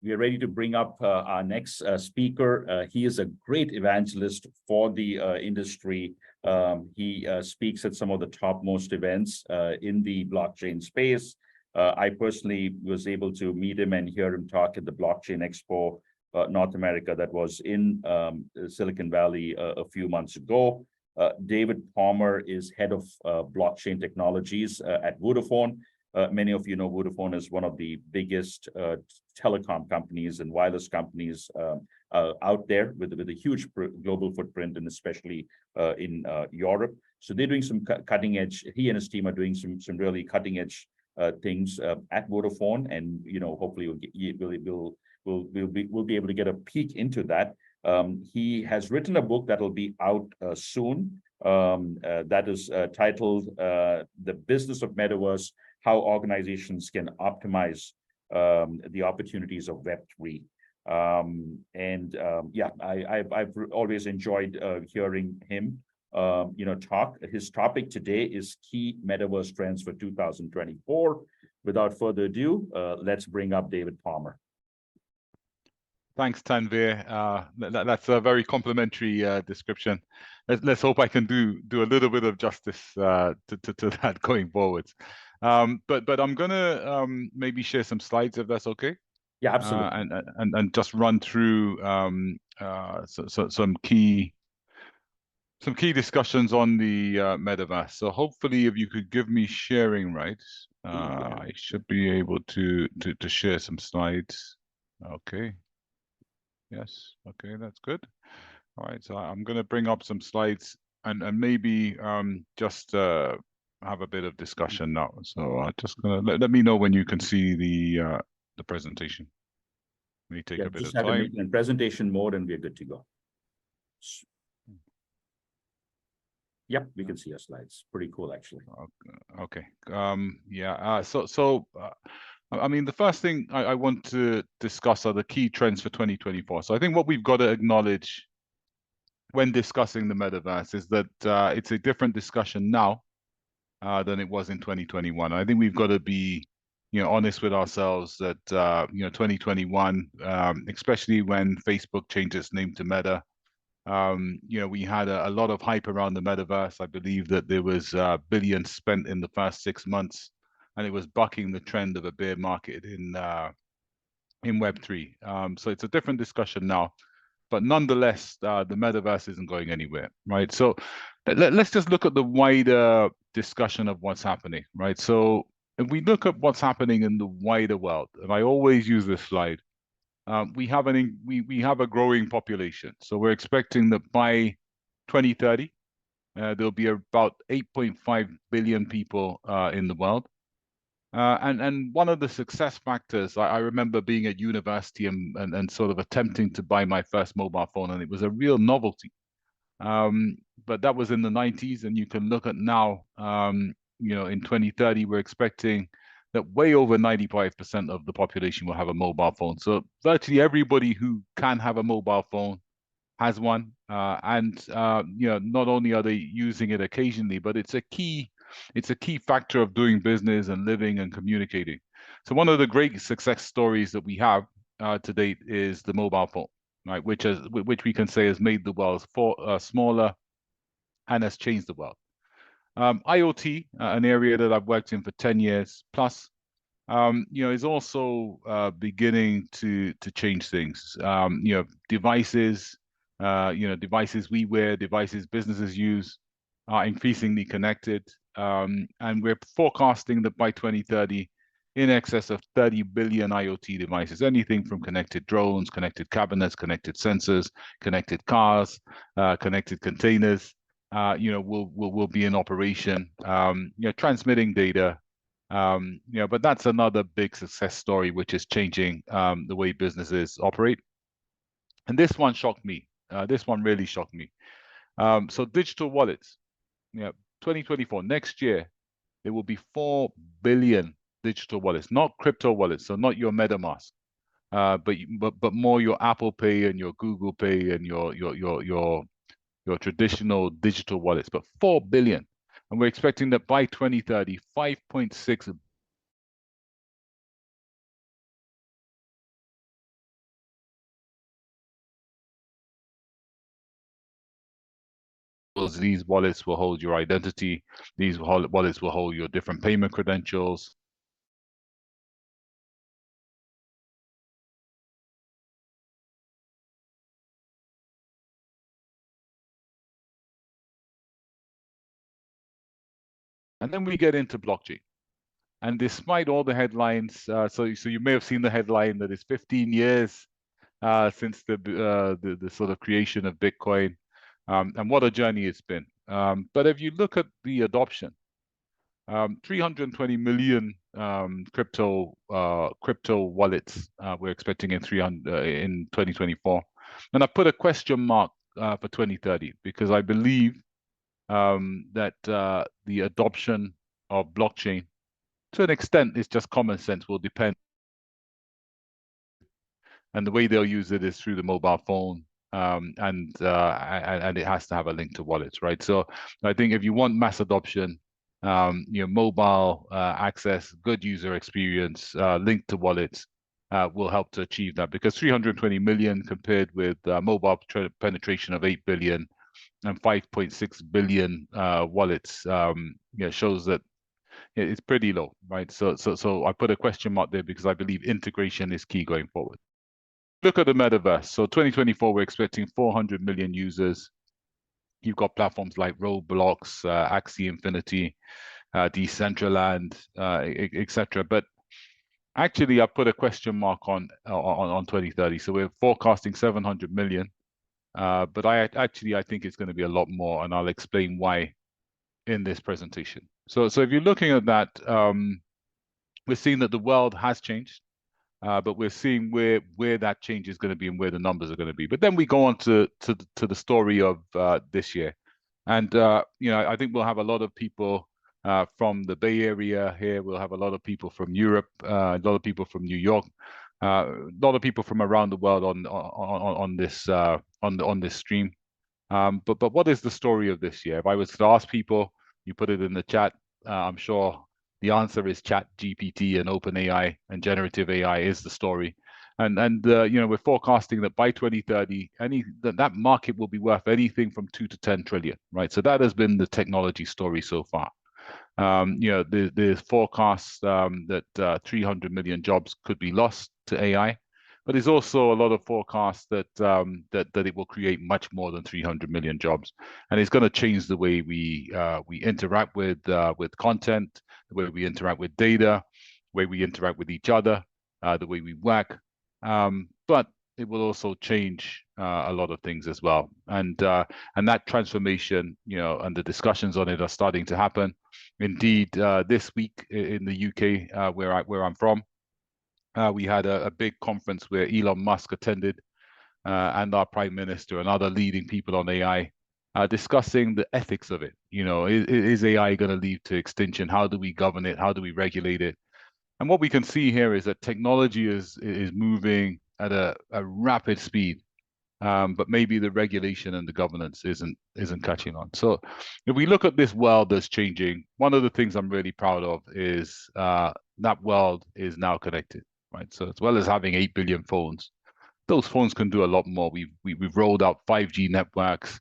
we are ready to bring up our next speaker. He is a great evangelist for the industry. He speaks at some of the topmost events in the blockchain space. I personally was able to meet him and hear him talk at the Blockchain Expo North America that was in Silicon Valley a few months ago. David Palmer is head of blockchain technologies at Vodafone. Many of you know Vodafone is one of the biggest telecom companies and wireless companies out there with a huge global footprint, and especially in Europe. So they're doing some cutting edge. He and his team are doing some really cutting edge things at Vodafone, and hopefully we'll be able to get a peek into that. He has written a book that will be out soon. That is titled "The Business of Metaverse: How Organizations Can Optimize the Opportunities of Web3." I've always enjoyed hearing him talk. His topic today is key metaverse trends for 2024. Without further ado, let's bring up David Palmer. Thanks, Tanvir. That's a very complimentary description. Let's hope I can do a little bit of justice to that going forwards. But I'm gonna maybe share some slides if that's okay. Yeah, absolutely. And just run through some key discussions on the metaverse. So hopefully, if you could give me sharing rights, I should be able to share some slides. Okay. Yes. Okay, that's good. All right. So I'm going to bring up some slides and maybe just have a bit of discussion now. So I'm just going to let me know when you can see the presentation. Let me take a bit of time. Just in presentation mode, and we're good to go. Yep, we can see your slides. Pretty cool, actually. Okay. I mean, the first thing I want to discuss are the key trends for 2024. So I think what we've got to acknowledge when discussing the metaverse is that it's a different discussion now than it was in 2021. I think we've got to be honest with ourselves that 2021, especially when Facebook changed its name to Meta, we had a lot of hype around the metaverse. I believe that there was billions spent in the first 6 months, and it was bucking the trend of a bear market in Web3. So it's a different discussion now, but nonetheless, the metaverse isn't going anywhere, right? So let's just look at the wider discussion of what's happening, right? So if we look at what's happening in the wider world, and I always use this slide, we have a growing population. So we're expecting that by 2030, there'll be about 8.5 billion people in the world. And one of the success factors, I remember being at university and sort of attempting to buy my first mobile phone, and it was a real novelty. But that was in the 90s, and you can look at now, in 2030, we're expecting that way over 95% of the population will have a mobile phone. So virtually everybody who can have a mobile phone has one. Not only are they using it occasionally, but it's a key factor of doing business and living and communicating. So one of the great success stories that we have to date is the mobile phone, right? Which we can say has made the world smaller and has changed the world. IoT, an area that I've worked in for 10 years plus, is also beginning to change things. Devices, devices we wear, devices businesses use are increasingly connected. And we're forecasting that by 2030, in excess of 30 billion IoT devices, anything from connected drones, connected cabinets, connected sensors, connected cars, connected containers, will be in operation, transmitting data. But that's another big success story, which is changing the way businesses operate. And this one shocked me. This one really shocked me. So digital wallets, 2024, next year, there will be 4 billion digital wallets, not crypto wallets, so not your MetaMask, but more your Apple Pay and your Google Pay and your traditional digital wallets, but 4 billion. And we're expecting that by 2030, 5.6 These wallets will hold your identity. These wallets will hold your different payment credentials. And then we get into blockchain. And despite all the headlines, so you may have seen the headline that it's 15 years since the sort of creation of Bitcoin, and what a journey it's been. But if you look at the adoption, 320 million crypto wallets we're expecting in 2024, and I put a question mark for 2030 because I believe that the adoption of blockchain, to an extent, is just common sense, will depend. And the way they'll use it is through the mobile phone, and it has to have a link to wallets, right? So I think if you want mass adoption, mobile access, good user experience, linked to wallets will help to achieve that, because 320 million compared with mobile penetration of 8 billion and 5.6 billion wallets, shows that it's pretty low, right? So I put a question mark there because I believe integration is key going forward. Look at the metaverse. So 2024, we're expecting 400 million users. You've got platforms like Roblox, Axie Infinity, Decentraland, etc. But actually, I put a question mark on 2030. So we're forecasting 700 million. But I think it's going to be a lot more, and I'll explain why in this presentation. So if you're looking at that, we're seeing that the world has changed. But we're seeing where that change is going to be and where the numbers are going to be. But then we go on to the story of this year, and I think we'll have a lot of people from the Bay Area here. We'll have a lot of people from Europe, a lot of people from New York, a lot of people from around the world on this stream. But what is the story of this year? If I was to ask people, you put it in the chat. I'm sure the answer is Chat GPT and OpenAI and generative AI is the story. And we're forecasting that by 2030, that market will be worth anything from 2 to 10 trillion, right? So that has been the technology story so far. There's forecasts that 300 million jobs could be lost to AI, but there's also a lot of forecasts that it will create much more than 300 million jobs, and it's going to change the way we interact with content, the way we interact with data, the way we interact with each other, the way we work. But it will also change a lot of things as well, and that transformation, and the discussions on it are starting to happen. Indeed, this week in the UK, where I'm from, we had a big conference where Elon Musk attended, and our Prime Minister and other leading people on AI, discussing the ethics of it. Is AI going to lead to extinction? How do we govern it? How do we regulate it? And what we can see here is that technology is moving at a rapid speed, but maybe the regulation and the governance isn't catching on. So if we look at this world that's changing, one of the things I'm really proud of is that world is now connected, right? So as well as having 8 billion phones, those phones can do a lot more. We've rolled out 5G networks.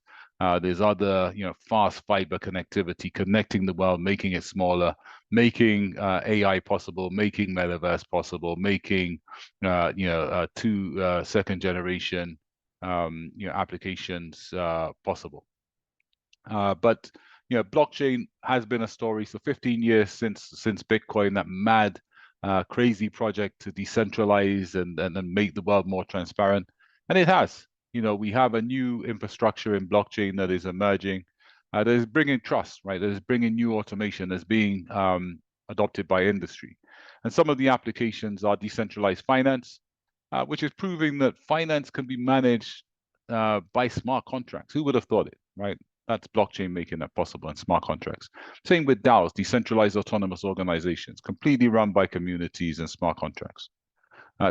There's other, fast fiber connectivity, connecting the world, making it smaller, making AI possible, making Metaverse possible, making second generation applications possible. But blockchain has been a story. So 15 years since Bitcoin, that mad crazy project to decentralize and make the world more transparent, and it has. We have a new infrastructure in blockchain that is emerging, that is bringing trust, right? That is bringing new automation that's being adopted by industry, and some of the applications are decentralized finance, which is proving that finance can be managed by smart contracts. Who would have thought it, right? That's blockchain making that possible, and smart contracts. Same with DAOs, decentralized autonomous organizations, completely run by communities and smart contracts.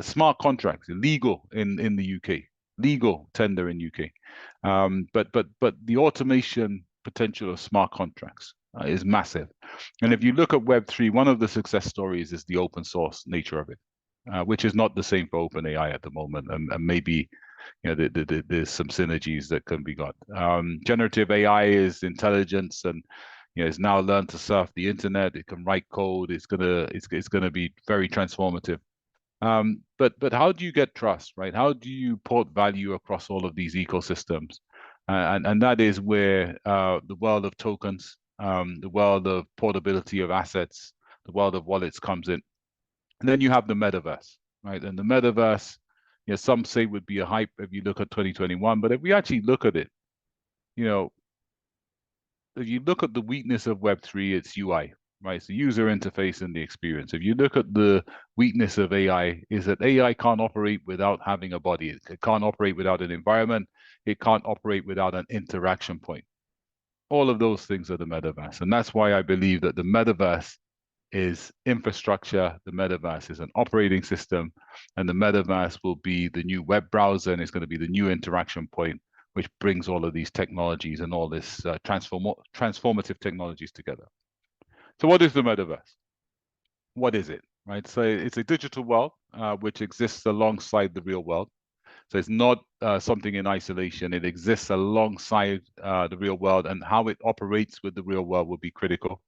Smart contracts, illegal in the UK, legal tender in UK. But the automation potential of smart contracts is massive. And if you look at Web3, one of the success stories is the open source nature of it, which is not the same for OpenAI at the moment, and maybe there's some synergies that can be got. Generative AI is intelligence, and it's now learned to surf the internet. It can write code. It's gonna be very transformative. But how do you get trust, right? How do you port value across all of these ecosystems? And that is where the world of tokens, the world of portability of assets, the world of wallets comes in. And then you have the metaverse, right? And the metaverse, some say would be a hype if you look at 2021, but if we actually look at it, if you look at the weakness of Web3, it's UI, right? It's the user interface and the experience. If you look at the weakness of AI, is that AI can't operate without having a body. It can't operate without an environment. It can't operate without an interaction point. All of those things are the metaverse. And that's why I believe that the metaverse is infrastructure, the metaverse is an operating system, and the metaverse will be the new web browser, and it's going to be the new interaction point, which brings all of these technologies and all this transformative technologies together. So what is the metaverse? What is it, right? So it's a digital world which exists alongside the real world. So it's not something in isolation. It exists alongside the real world, and how it operates with the real world will be critical.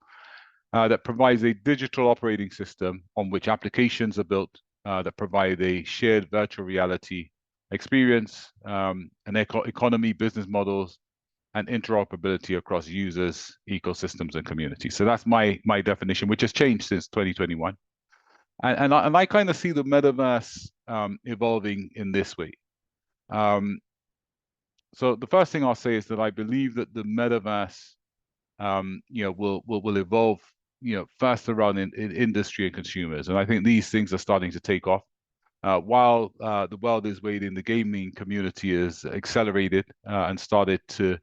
That provides a digital operating system on which applications are built that provide a shared virtual reality experience, an economy, business models, and interoperability across users, ecosystems, and communities. So that's my definition, which has changed since 2021. And I kind of see the metaverse evolving in this way. So the first thing I'll say is that I believe that the metaverse, will evolve, first around in industry and consumers, and I think these things are starting to take off. While the world is waiting, the gaming community has accelerated and started to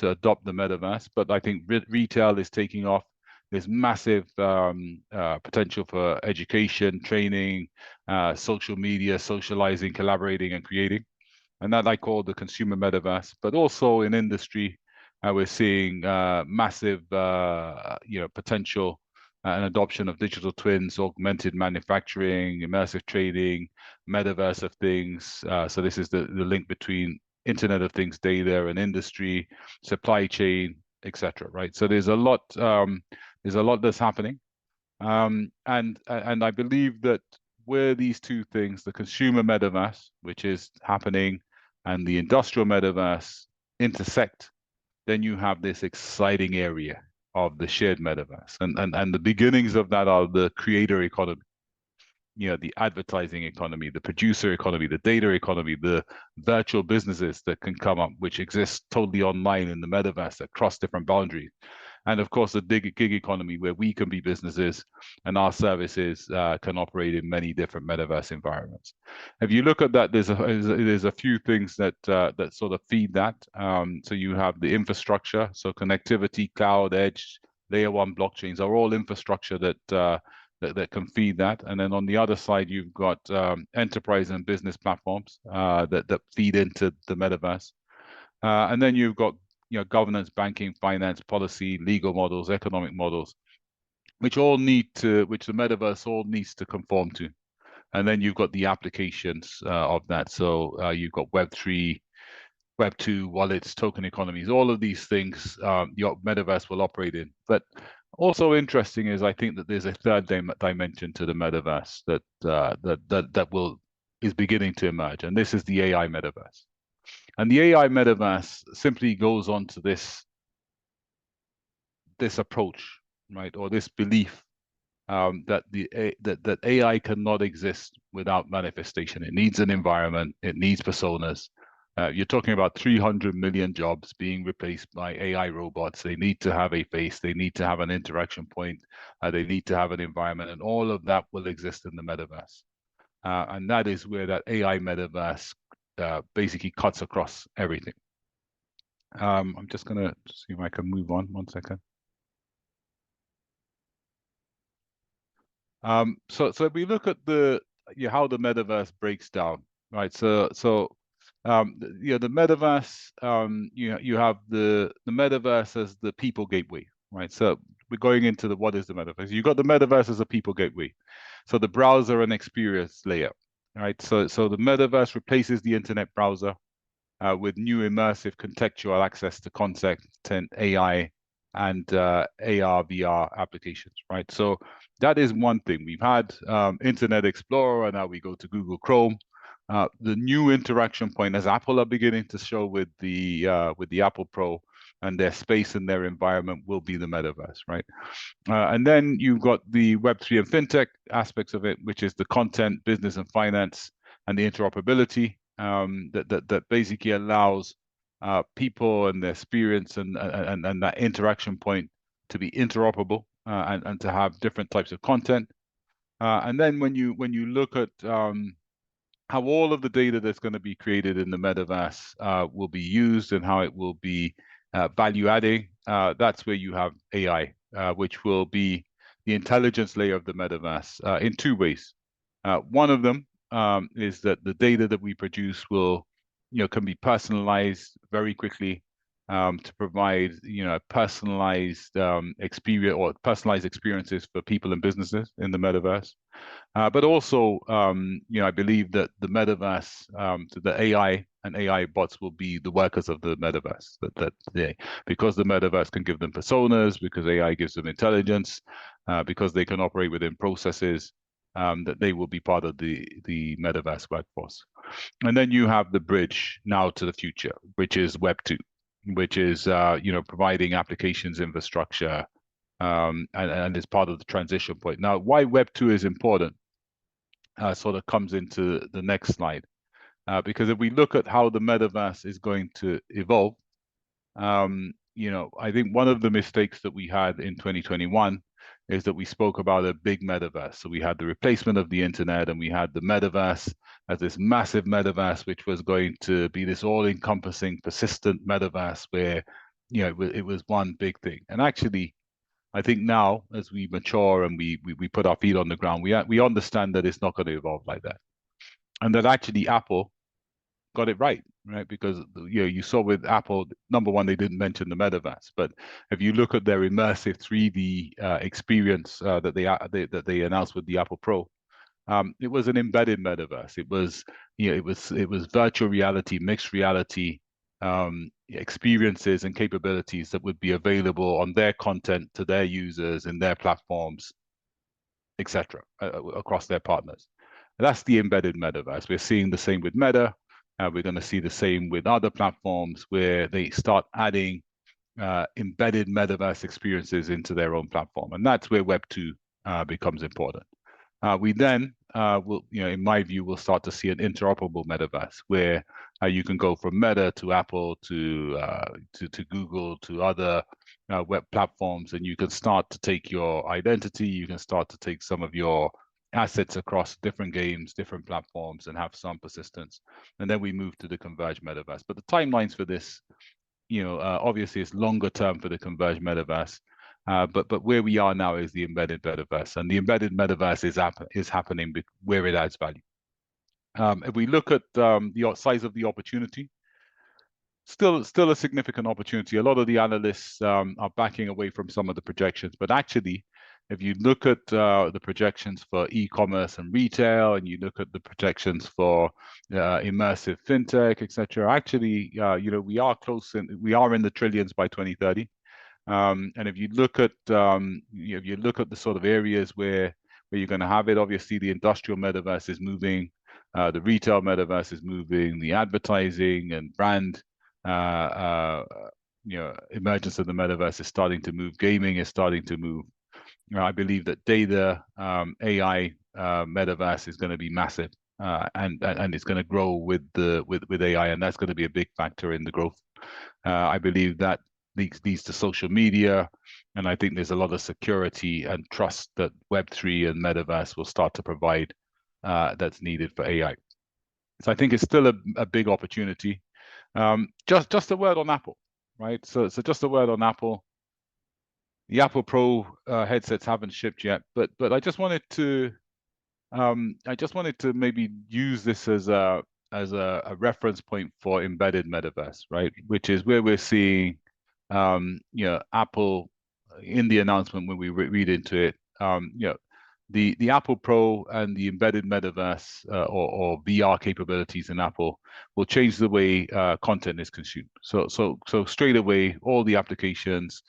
adopt the metaverse. But I think retail is taking off. There's massive potential for education, training, social media, socializing, collaborating, and creating. And that I call the consumer metaverse. But also in industry, we're seeing massive, potential and adoption of digital twins, augmented manufacturing, immersive trading, metaverse of things. So this is the link between Internet of Things data and industry, supply chain, etc. Right. So there's a lot that's happening, and I believe that where these two things, the consumer metaverse, which is happening, and the industrial metaverse intersect, then you have this exciting area of the shared metaverse. And the beginnings of that are the creator economy, the advertising economy, the producer economy, the data economy, the virtual businesses that can come up, which exist totally online in the metaverse that cross different boundaries. And of course, the gig economy, where we can be businesses and our services can operate in many different metaverse environments. If you look at that, there's a few things that sort of feed that. So you have the infrastructure, so connectivity, cloud, edge, layer one blockchains are all infrastructure that can feed that. And then on the other side, you've got enterprise and business platforms that feed into the metaverse. And then you've got governance, banking, finance, policy, legal models, economic models, which the metaverse all needs to conform to. And then you've got the applications of that. So you've got Web3, Web2, wallets, token economies, all of these things your metaverse will operate in. But also interesting is I think that there's a third dimension to the metaverse that is beginning to emerge, and this is the AI metaverse. And the AI metaverse simply goes on to this approach, right, or this belief that AI cannot exist without manifestation. It needs an environment. It needs personas. You're talking about 300 million jobs being replaced by AI robots. They need to have a face. They need to have an interaction point. They need to have an environment, and all of that will exist in the metaverse. And that is where that AI metaverse basically cuts across everything. I'm just going to see if I can move on 1 second. So if we look at how the metaverse breaks down, right? So the metaverse, you have the metaverse as the people gateway, right? So we're going into what is the metaverse. You've got the metaverse as a people gateway. So the browser and experience layer. right? So the metaverse replaces the internet browser with new immersive contextual access to content, AI, and AR, VR applications, right? So that is one thing. We've had Internet Explorer, and now we go to Google Chrome. The new interaction point, as Apple are beginning to show with the Apple Pro and their space and their environment, will be the metaverse, right? And then you've got the Web3 and fintech aspects of it, which is the content, business, and finance, and the interoperability that basically allows people and their experience and that interaction point to be interoperable and to have different types of content. And then when you look at how all of the data that's going to be created in the metaverse will be used and how it will be value adding, that's where you have AI, which will be the intelligence layer of the metaverse in two ways. One of them is that the data that we produce will, can be personalized very quickly to provide, personalized experience or personalized experiences for people and businesses in the metaverse. But also, I believe that the metaverse, the AI and AI bots will be the workers of the metaverse. Because the metaverse can give them personas, because AI gives them intelligence, because they can operate within processes, that they will be part of the metaverse workforce. And then you have the bridge now to the future, which is Web 2, which is providing applications infrastructure, and is part of the transition point. Now, why Web 2 is important sort of comes into the next slide. Because if we look at how the metaverse is going to evolve, I think one of the mistakes that we had in 2021 is that we spoke about a big metaverse. So we had the replacement of the internet, and we had the metaverse as this massive metaverse, which was going to be this all-encompassing, persistent metaverse where, it was one big thing. And actually, I think now, as we mature and we put our feet on the ground, we understand that it's not going to evolve like that, and that actually Apple got it right, because you saw with Apple, number one, they didn't mention the metaverse, but if you look at their immersive 3D experience that they announced with the Apple Pro, it was an embedded metaverse. It was it was virtual reality, mixed reality experiences and capabilities that would be available on their content to their users and their platforms, etc., across their partners. And that's the embedded metaverse. We're seeing the same with Meta. We're going to see the same with other platforms where they start adding embedded metaverse experiences into their own platform, and that's where Web 2 becomes important. We then will, in my view, we'll start to see an interoperable metaverse where you can go from Meta to Apple to Google to other web platforms, and you can start to take your identity, you can start to take some of your assets across different games, different platforms, and have some persistence. And then we move to the converged metaverse. But the timelines for this, obviously, it's longer term for the converged metaverse. But where we are now is the embedded metaverse, and the embedded metaverse is happening where it adds value. If we look at the size of the opportunity, still a significant opportunity. A lot of the analysts are backing away from some of the projections, but actually, if you look at the projections for e-commerce and retail, and you look at the projections for immersive fintech, etc., actually, we are in the trillions by 2030. And if you look at the sort of areas where you're going to have it, obviously the industrial metaverse is moving, the retail metaverse is moving, the advertising and brand emergence of the metaverse is starting to move, gaming is starting to move. I believe that data, AI, metaverse is going to be massive, and it's going to grow with AI, and that's going to be a big factor in the growth. I believe that leads to social media, and I think there's a lot of security and trust that Web3 and Metaverse will start to provide that's needed for AI. So I think it's still a big opportunity. Just a word on Apple, right? So just a word on Apple. The Apple Pro headsets haven't shipped yet, but I just wanted to maybe use this as a reference point for embedded metaverse, right? Which is where we're seeing Apple in the announcement when we read into it, the Apple Pro and the embedded metaverse or VR capabilities in Apple will change the way content is consumed. So straight away, all the applications,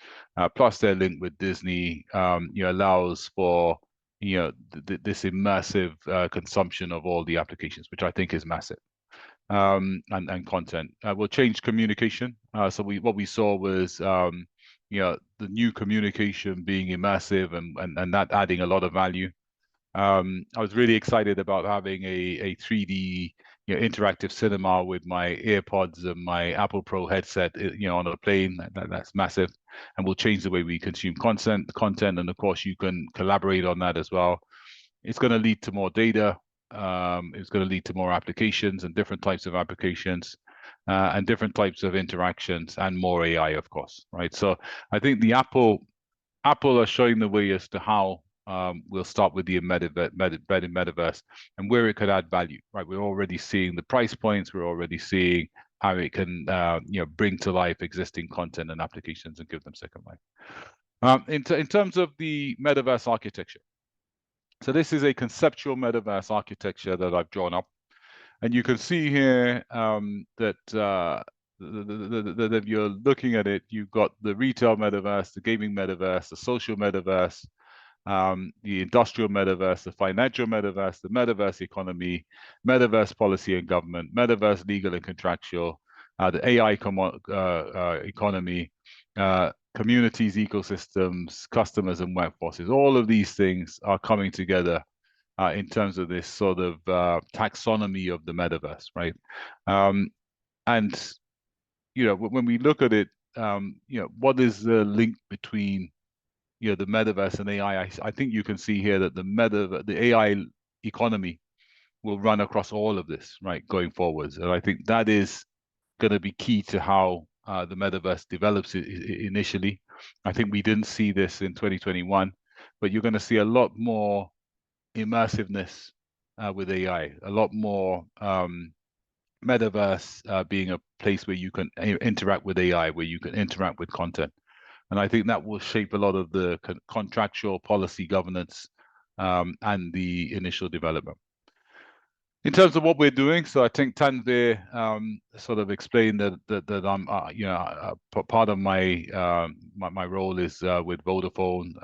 plus their link with Disney, allows for this immersive consumption of all the applications, which I think is massive. And content will change communication. So what we saw was the new communication being immersive and that adding a lot of value. I was really excited about having a 3D interactive cinema with my AirPods and my Apple Pro headset on a plane. That's massive, and will change the way we consume content, and of course you can collaborate on that as well. It's going to lead to more data. It's going to lead to more applications and different types of applications and different types of interactions and more AI, of course, right? So I think the Apple are showing the way as to how we'll start with the embedded metaverse and where it could add value, right? We're already seeing the price points. We're already seeing how it can bring to life existing content and applications and give them second life. In terms of the metaverse architecture, so this is a conceptual metaverse architecture that I've drawn up. And you can see here that if you're looking at it, you've got the retail metaverse, the gaming metaverse, the social metaverse, the industrial metaverse, the financial metaverse, the metaverse economy, metaverse policy and government, metaverse legal and contractual, the AI economy, communities, ecosystems, customers, and workforces. All of these things are coming together in terms of this sort of taxonomy of the metaverse, right? And when we look at it, what is the link between the metaverse and AI? I think you can see here that the AI economy will run across all of this, right, going forwards. And I think that is going to be key to how the metaverse develops initially. I think we didn't see this in 2021, but you're going to see a lot more immersiveness with AI, a lot more metaverse being a place where you can interact with AI, where you can interact with content. And I think that will shape a lot of the contractual policy governance and the initial development. In terms of what we're doing, so I think Tanvir sort of explained that I'm, part of my my role is with Vodafone,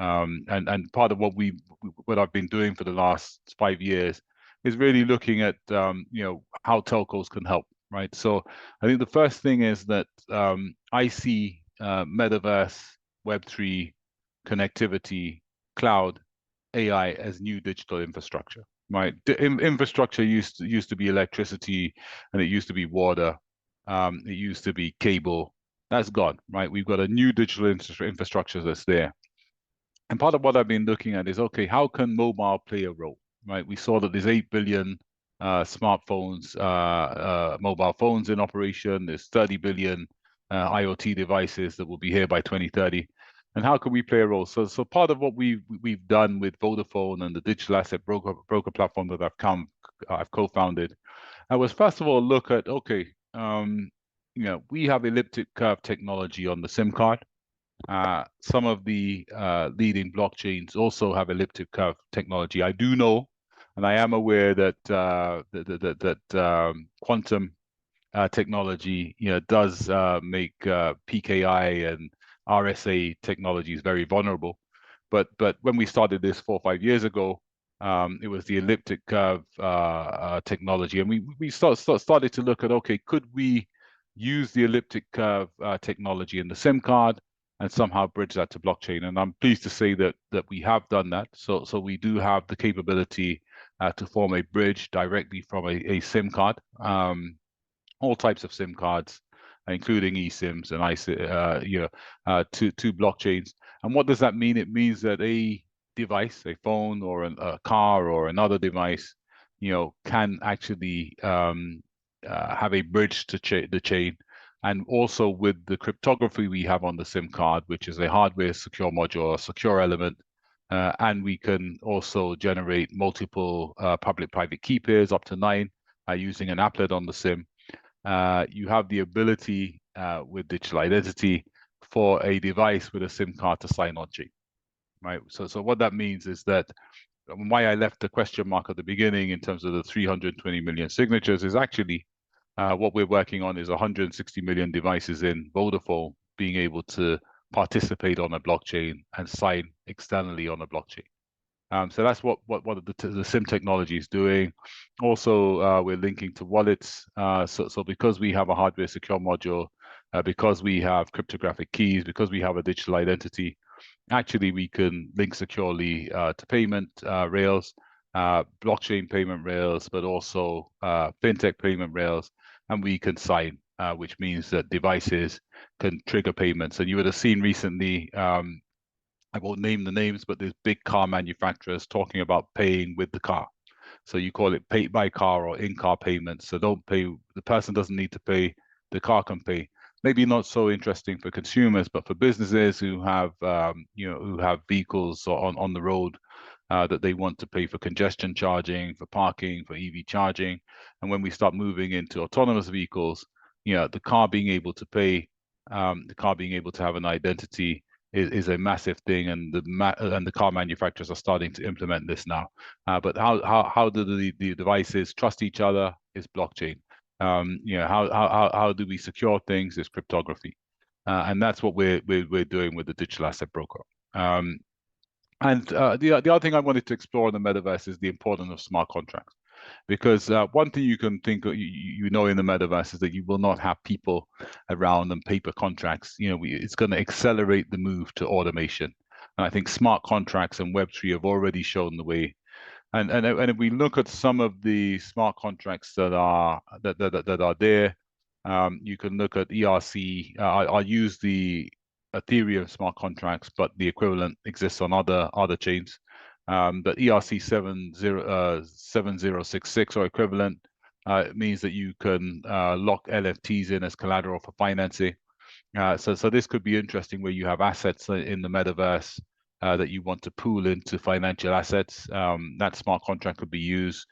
and part of what I've been doing for the last 5 years is really looking at how telcos can help, right? So I think the first thing is that I see metaverse, Web3, connectivity, cloud, AI as new digital infrastructure. Right, the infrastructure used to be electricity, and it used to be water, it used to be cable. That's gone, right? We've got a new digital infrastructure that's there. And part of what I've been looking at is, okay, how can mobile play a role, right? We saw that there's 8 billion smartphones, mobile phones in operation. There's 30 billion IoT devices that will be here by 2030. And how can we play a role? So part of what we've done with Vodafone and the digital asset broker platform that I've co-founded, I was first of all look at, okay, we have elliptic curve technology on the SIM card. Some of the leading blockchains also have elliptic curve technology. I do know, and I am aware that quantum technology, does make PKI and RSA technologies very vulnerable, but when we started this 4 or 5 years ago, it was the elliptic curve technology, and we started to look at, okay, could we use the elliptic curve technology in the SIM card and somehow bridge that to blockchain? And I'm pleased to say that we have done that. So we do have the capability to form a bridge directly from a SIM card, all types of SIM cards, including eSIMs and to blockchains. And what does that mean? It means that a device, a phone or a car or another device, can actually have a bridge to the chain. And also with the cryptography we have on the SIM card, which is a hardware secure module, a secure element, and we can also generate multiple public-private key pairs, up to 9, using an applet on the SIM. You have the ability with digital identity for a device with a SIM card to sign on chain, right? So what that means is that why I left the question mark at the beginning in terms of the 320 million signatures is actually what we're working on is 160 million devices in Vodafone being able to participate on a blockchain and sign externally on a blockchain. So that's what the SIM technology is doing. Also, we're linking to wallets. So because we have a hardware secure module, because we have cryptographic keys, because we have a digital identity, actually we can link securely to payment rails, blockchain payment rails, but also fintech payment rails, and we can sign, which means that devices can trigger payments. And you would have seen recently, I won't name the names, but there's big car manufacturers talking about paying with the car. So you call it pay by car or in-car payments. So don't pay, the person doesn't need to pay, the car can pay. Maybe not so interesting for consumers, but for businesses who have, who have vehicles on the road that they want to pay for congestion charging, for parking, for EV charging. And when we start moving into autonomous vehicles, the car being able to pay, the car being able to have an identity is a massive thing, and the car manufacturers are starting to implement this now. But how do the devices trust each other is blockchain. How do we secure things is cryptography, and that's what we're doing with the digital asset broker. And the other thing I wanted to explore in the metaverse is the importance of smart contracts. Because one thing you can think of, in the metaverse is that you will not have people around and paper contracts. It's going to accelerate the move to automation. And I think smart contracts and Web3 have already shown the way. And if we look at some of the smart contracts that are there, you can look at ERC. I'll use the Ethereum smart contracts, but the equivalent exists on other chains. But ERC 7066 or equivalent means that you can lock NFTs in as collateral for financing. So this could be interesting where you have assets in the metaverse that you want to pool into financial assets. That smart contract could be used.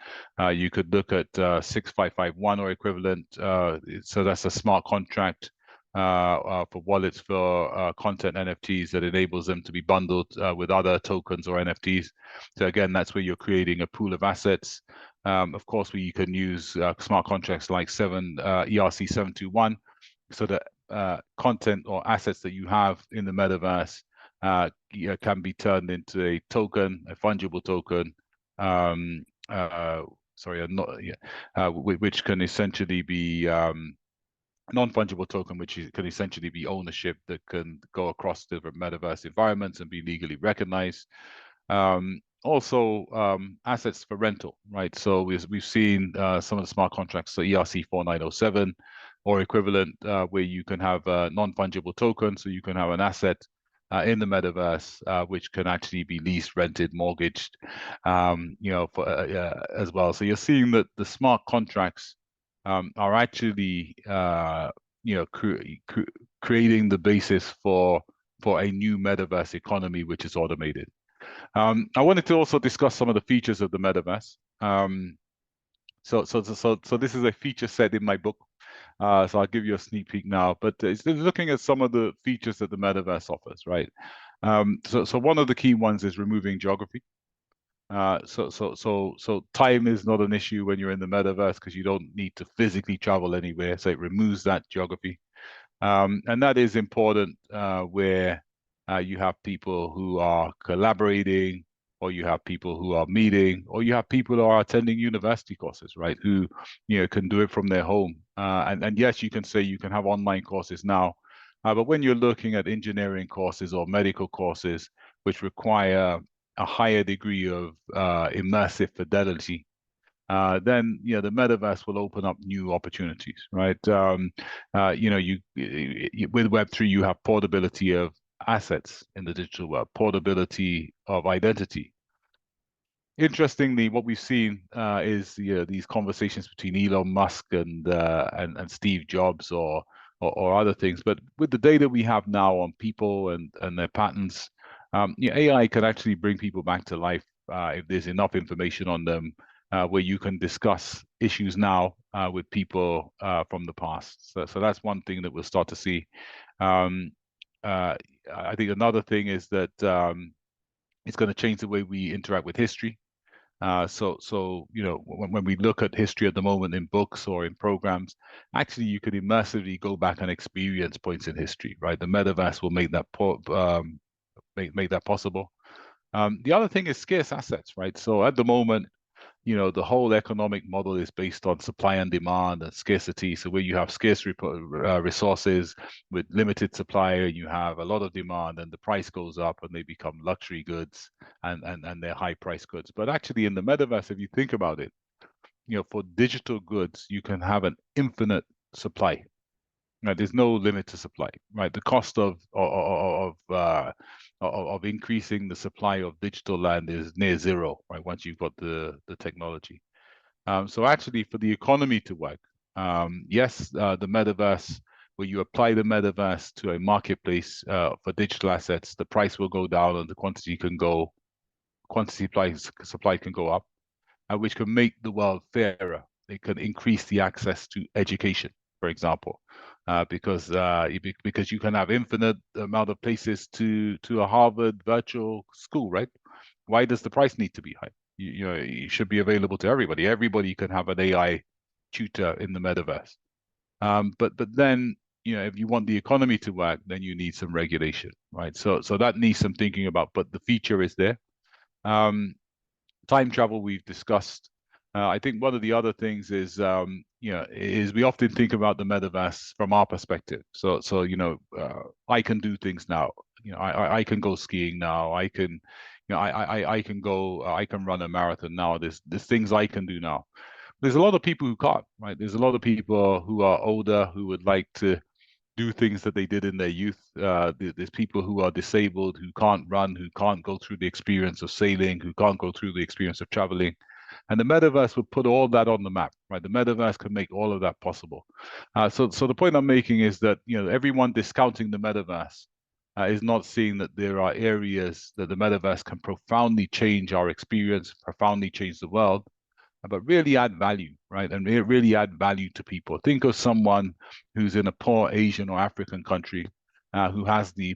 You could look at 6551 or equivalent. So that's a smart contract for wallets for content NFTs that enables them to be bundled with other tokens or NFTs. So again, that's where you're creating a pool of assets. Of course, you can use smart contracts like ERC 721, so that content or assets that you have in the metaverse can be turned into a token, a fungible token. Which can essentially be non-fungible token, which can essentially be ownership that can go across different metaverse environments and be legally recognized. Also, assets for rental, right? So we've seen some of the smart contracts, so ERC 4907 or equivalent, where you can have a non-fungible token, so you can have an asset in the metaverse, which can actually be leased, rented, mortgaged, as well. So you're seeing that the smart contracts are actually creating the basis for a new metaverse economy, which is automated. I wanted to also discuss some of the features of the metaverse. So this is a feature set in my book. So I'll give you a sneak peek now, but it's looking at some of the features that the metaverse offers, right? So one of the key ones is removing geography. So time is not an issue when you're in the metaverse because you don't need to physically travel anywhere. So it removes that geography. And that is important where you have people who are collaborating, or you have people who are meeting, or you have people who are attending university courses, right? Who can do it from their home. And yes, you can say you can have online courses now, but when you're looking at engineering courses or medical courses, which require a higher degree of immersive fidelity, then the metaverse will open up new opportunities, right? With Web3, you have portability of assets in the digital world, portability of identity. Interestingly, what we've seen is these conversations between Elon Musk and Steve Jobs or other things. But with the data we have now on people and their patterns, AI can actually bring people back to life if there's enough information on them, where you can discuss issues now with people from the past. So that's one thing that we'll start to see. I think another thing is that it's going to change the way we interact with history. So you know, when we look at history at the moment in books or in programs, actually you could immersively go back and experience points in history, right? The metaverse will make that make that possible. The other thing is scarce assets, right? So at the moment, you know, the whole economic model is based on supply and demand and scarcity. So where you have scarce resources with limited supply, you have a lot of demand, and the price goes up, and they become luxury goods, and they're high price goods. But actually, in the metaverse, if you think about it, you know, for digital goods, you can have an infinite supply. Right, there's no limit to supply. Right, the cost of increasing the supply of digital land is near zero. Right, once you've got the technology. So actually, for the economy to work, yes, the metaverse, where you apply the metaverse to a marketplace for digital assets, the price will go down and the quantity supply can go up, which can make the world fairer. It can increase the access to education, for example, because you can have infinite amount of places to a Harvard virtual school, right? Why does the price need to be high? You know, it should be available to everybody. Everybody can have an AI tutor in the metaverse. But then, you know, if you want the economy to work, then you need some regulation, right? So that needs some thinking about. But the feature is there. Time travel we've discussed. I think one of the other things is, you know, is we often think about the metaverse from our perspective. So you know, I can do things now. You know, I can go skiing now. I can, you know, I can go. I can run a marathon now. There's things I can do now. There's a lot of people who can't. Right. There's a lot of people who are older who would like to do things that they did in their youth. There's people who are disabled, who can't run, who can't go through the experience of sailing, who can't go through the experience of traveling. And the metaverse would put all that on the map, right? The metaverse can make all of that possible. So the point I'm making is that, you know, everyone discounting the metaverse is not seeing that there are areas that the metaverse can profoundly change our experience, profoundly change the world, but really add value, right? And really add value to people. Think of someone who's in a poor Asian or African country who has the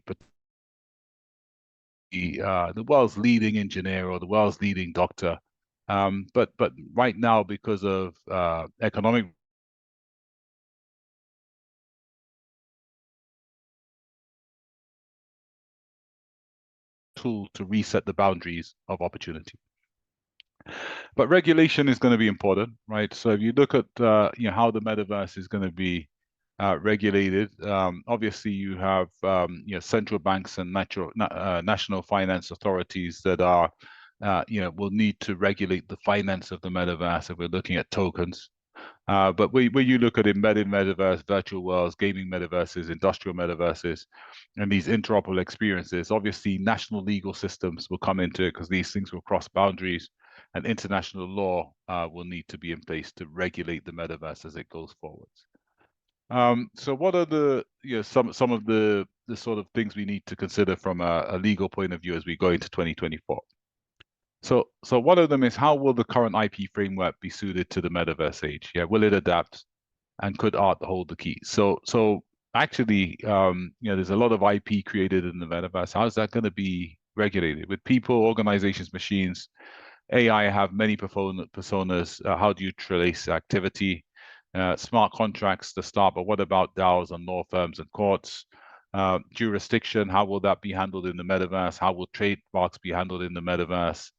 world's leading engineer or the world's leading doctor. But right now, because of economic tool to reset the boundaries of opportunity. But regulation is going to be important, right? So if you look at you know, how the metaverse is going to be regulated, obviously you have you know, central banks and national finance authorities that are you know, will need to regulate the finance of the metaverse if we're looking at tokens. But when you look at embedded metaverse, virtual worlds, gaming metaverses, industrial metaverses, and these interoperable experiences, obviously national legal systems will come into it because these things will cross boundaries, and international law will need to be in place to regulate the metaverse as it goes forwards. So what are the, you know, some of the sort of things we need to consider from a legal point of view as we go into 2024? So one of them is, how will the current IP framework be suited to the metaverse age? Yeah, will it adapt, and could art hold the key? So actually, you know, there's a lot of IP created in the metaverse. How's that going to be regulated? With people, organizations, machines, AI have many personas. How do you trace activity? Smart contracts to start, but what about DAOs and law firms and courts? Jurisdiction, how will that be handled in the metaverse? How will trademarks be handled in the metaverse?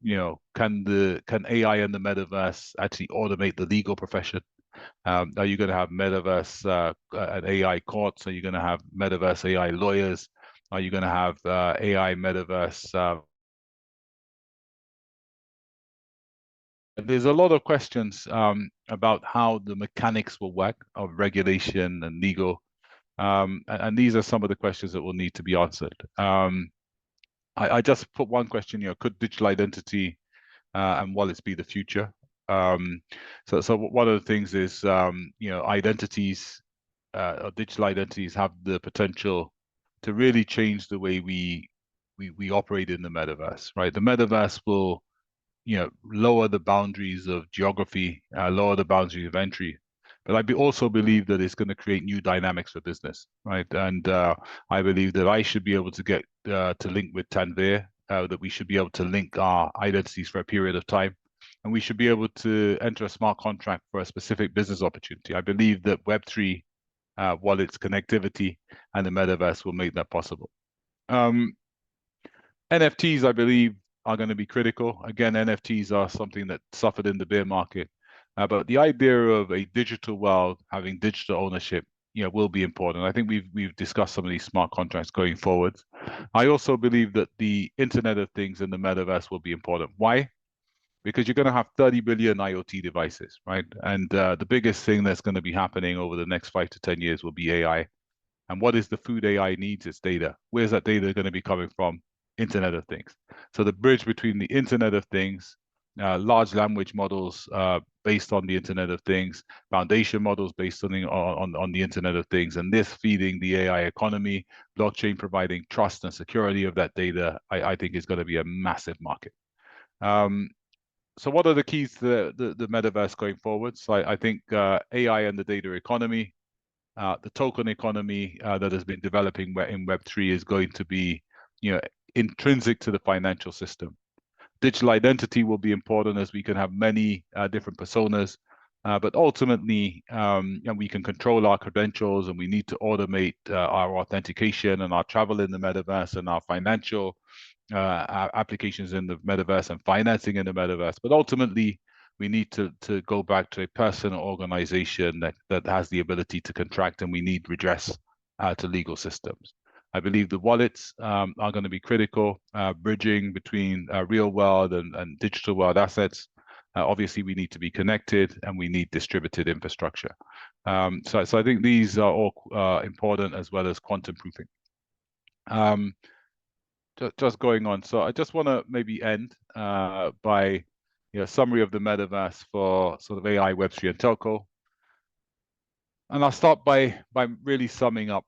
You know, can AI in the metaverse actually automate the legal profession? Are you going to have metaverse and AI courts? Are you going to have metaverse AI lawyers? Are you going to have AI metaverse? There's a lot of questions about how the mechanics will work of regulation and legal. And these are some of the questions that will need to be answered. I just put one question, you know, could digital identity and wallets be the future? So one of the things is, you know, identities, or digital identities have the potential to really change the way we operate in the metaverse, right? The metaverse will, you know, lower the boundaries of geography, lower the boundaries of entry. But I also believe that it's going to create new dynamics for business, right? And I believe that I should be able to get to link with Tanvir that we should be able to link our identities for a period of time, and we should be able to enter a smart contract for a specific business opportunity. I believe that Web3, wallets, connectivity, and the metaverse will make that possible. NFTs, I believe, are going to be critical. Again, NFTs are something that suffered in the bear market, but the idea of a digital world having digital ownership, will be important. I think we've discussed some of these smart contracts going forward. I also believe that the Internet of Things and the metaverse will be important. Why? Because you're going to have 30 billion IoT devices, right? And the biggest thing that's going to be happening over the next 5 to 10 years will be AI. And what is the food AI needs? It's data. Where's that data going to be coming from? Internet of Things. So the bridge between the Internet of Things, large language models based on the Internet of Things, foundation models based on the Internet of Things, and this feeding the AI economy, blockchain providing trust and security of that data, I think is going to be a massive market. So what are the keys to the metaverse going forward? So I think AI and the data economy, the token economy that has been developing in Web3 is going to be, intrinsic to the financial system. Digital identity will be important, as we can have many different personas, but ultimately, and we can control our credentials, and we need to automate our authentication and our travel in the metaverse and our financial applications in the metaverse and financing in the metaverse. But ultimately, we need to go back to a person or organization that has the ability to contract, and we need redress to legal systems. I believe the wallets are going to be critical, bridging between real world and digital world assets. Obviously, we need to be connected, and we need distributed infrastructure. So I think these are all important, as well as quantum proofing. Just going on. So I just want to maybe end by a summary of the metaverse for sort of AI, Web3, and telco. And I'll start by really summing up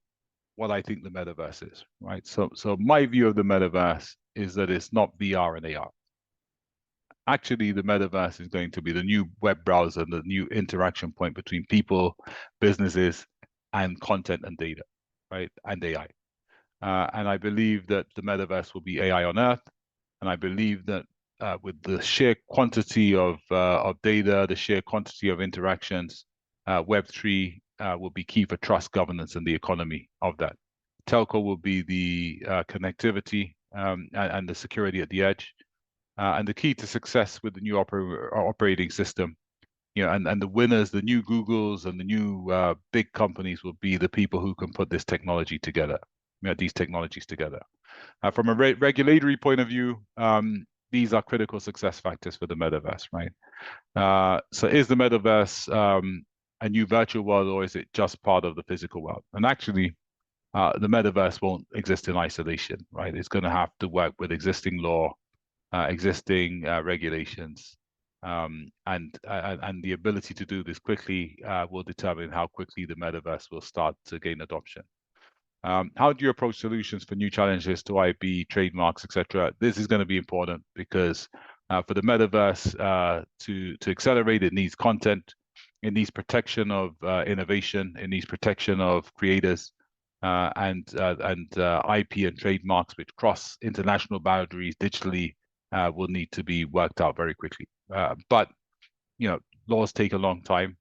what I think the metaverse is, right? So my view of the metaverse is that it's not VR and AR. Actually, the metaverse is going to be the new web browser, the new interaction point between people, businesses, and content and data, right? And AI. And I believe that the metaverse will be AI on Earth. And I believe that with the sheer quantity of data, the sheer quantity of interactions, Web3 will be key for trust, governance, and the economy of that. Telco will be the connectivity and the security at the edge, and the key to success with the new operating system. And the winners, the new Googles and the new big companies, will be the people who can put this technology together, these technologies together. From a regulatory point of view, these are critical success factors for the metaverse, right? So is the metaverse a new virtual world, or is it just part of the physical world? And actually, the metaverse won't exist in isolation, right? It's going to have to work with existing law, existing regulations, and the ability to do this quickly will determine how quickly the metaverse will start to gain adoption. How do you approach solutions for new challenges to IP, trademarks, etc.? This is going to be important because for the metaverse to accelerate, it needs content, it needs protection of innovation, it needs protection of creators, and IP and trademarks which cross international boundaries digitally will need to be worked out very quickly. But laws take a long time.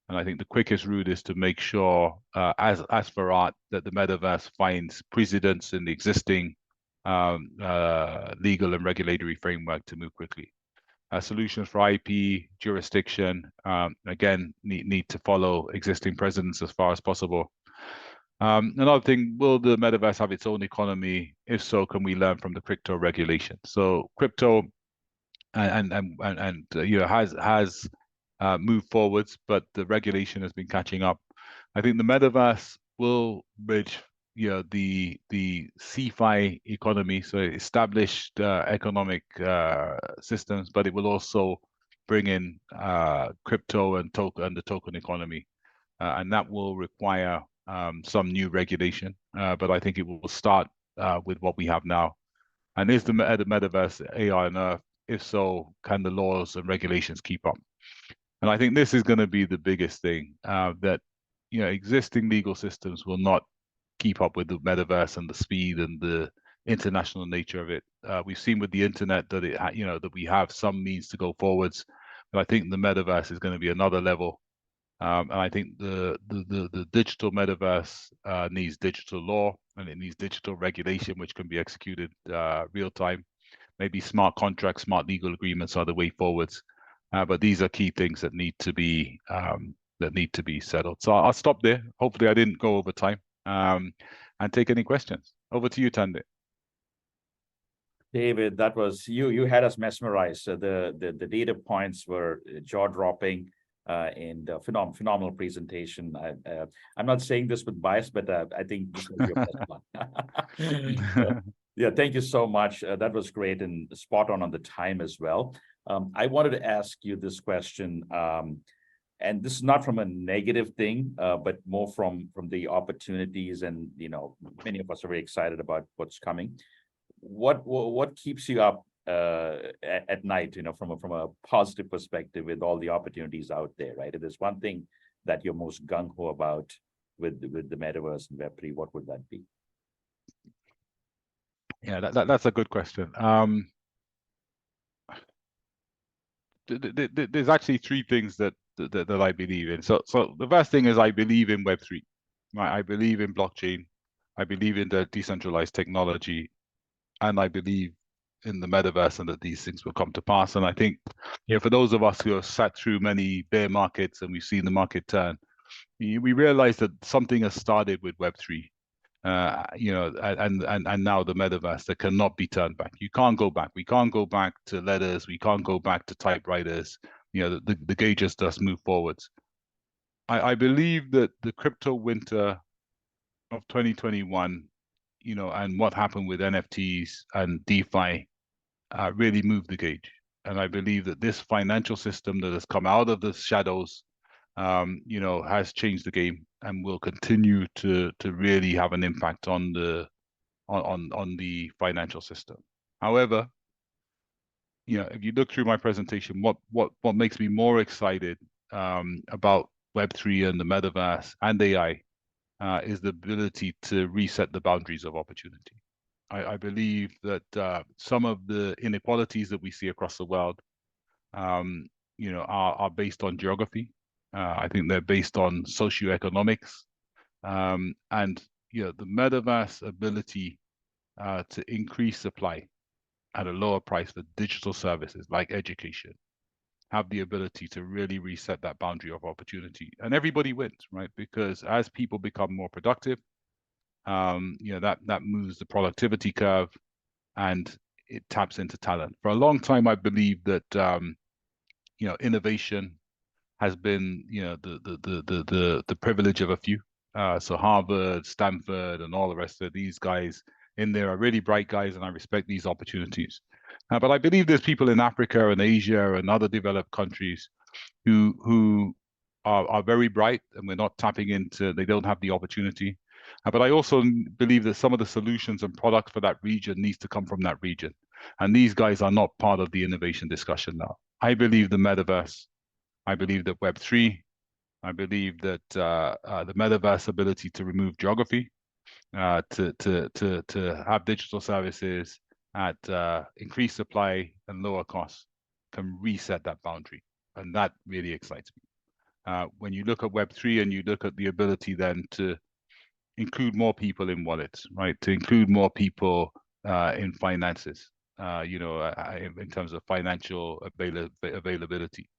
And I think the quickest route is to make sure, as for art, that the metaverse finds precedents in the existing legal and regulatory framework to move quickly. Solutions for IP, jurisdiction, again, need to follow existing precedents as far as possible. Another thing, will the metaverse have its own economy? If so, can we learn from the crypto regulation? So crypto has moved forwards, but the regulation has been catching up. I think the metaverse will bridge, the CeFi economy, so established economic systems, but it will also bring in crypto and the token economy, and that will require some new regulation. But I think it will start with what we have now. And is the metaverse AI on Earth? If so, can the laws and regulations keep up? And I think this is going to be the biggest thing, that existing legal systems will not keep up with the metaverse and the speed and the international nature of it. We've seen with the internet that that we have some means to go forwards, but I think the metaverse is going to be another level. And I think the digital metaverse needs digital law, and it needs digital regulation, which can be executed real time. Maybe smart contracts, smart legal agreements are the way forwards. But these are key things that need to be settled. So I'll stop there. Hopefully I didn't go over time. And take any questions. Over to you, Tande. David, that was you had us mesmerized. The data points were jaw-dropping, and phenomenal presentation. I'm not saying this with bias, but I think this was your best one. Yeah, thank you so much. That was great and spot on the time as well. I wanted to ask you this question, and this is not from a negative thing, but more from the opportunities, and many of us are very excited about what's coming. What keeps you up at night, from a positive perspective with all the opportunities out there, right? If there's one thing that you're most gung-ho about with the metaverse and Web3, what would that be? Yeah, that's a good question. There's actually three things that I believe in. So the first thing is I believe in Web3. Right? I believe in blockchain. I believe in the decentralized technology, and I believe in the metaverse and that these things will come to pass. And I think, for those of us who have sat through many bear markets and we've seen the market turn, we realize that something has started with Web3. And now the metaverse that cannot be turned back. You can't go back. We can't go back to letters. We can't go back to typewriters. The gauges just move forwards. I believe that the crypto winter of 2021, and what happened with NFTs and DeFi really moved the gauge. And I believe that this financial system that has come out of the shadows, has changed the game and will continue to really have an impact on the financial system. However, if you look through my presentation, what makes me more excited about Web3 and the metaverse and AI is the ability to reset the boundaries of opportunity. I believe that some of the inequalities that we see across the world, are based on geography. I think they're based on socioeconomics, and the metaverse ability to increase supply at a lower price for digital services like education, have the ability to really reset that boundary of opportunity, and everybody wins, right? Because as people become more productive, that moves the productivity curve, and it taps into talent. For a long time, I believe that innovation has been the privilege of a few. So Harvard, Stanford, and all the rest of these guys in there are really bright guys, and I respect these opportunities. But I believe there's people in Africa and Asia and other developed countries who are very bright, and we're not tapping into. They don't have the opportunity. But I also believe that some of the solutions and products for that region needs to come from that region, and these guys are not part of the innovation discussion now. I believe the metaverse. I believe that Web3. I believe that the metaverse ability to remove geography, to have digital services at increased supply and lower costs, can reset that boundary, and that really excites me. When you look at Web3 and you look at the ability then to include more people in wallets, right? To include more people in finances, in terms of financial availability.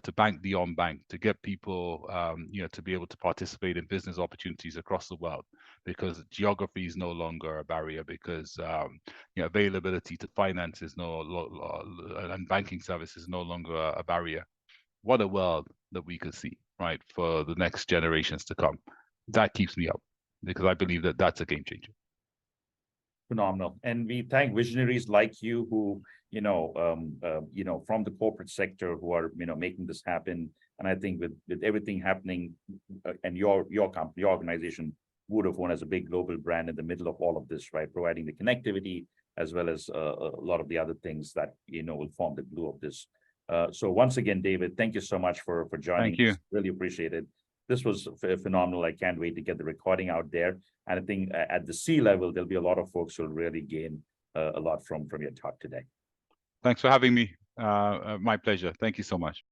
To bank beyond bank, to get people, to be able to participate in business opportunities across the world, because geography is no longer a barrier, because availability to finance is and banking services is no longer a barrier. What a world that we could see, right, for the next generations to come. That keeps me up, because I believe that that's a game changer. Phenomenal. And we thank visionaries like you who, from the corporate sector, who are, making this happen. And I think with everything happening, and your company, your organization, Vodafone, as a big global brand in the middle of all of this, right, providing the connectivity as well as a lot of the other things that, will form the glue of this. So once again, David, thank you so much for joining. Thank you. Really appreciate it. this was phenomenal. I can't wait to get the recording out there. And I think at the C level, there'll be a lot of folks who will really gain a lot from your talk today. Thanks for having me. My pleasure. Thank you so much.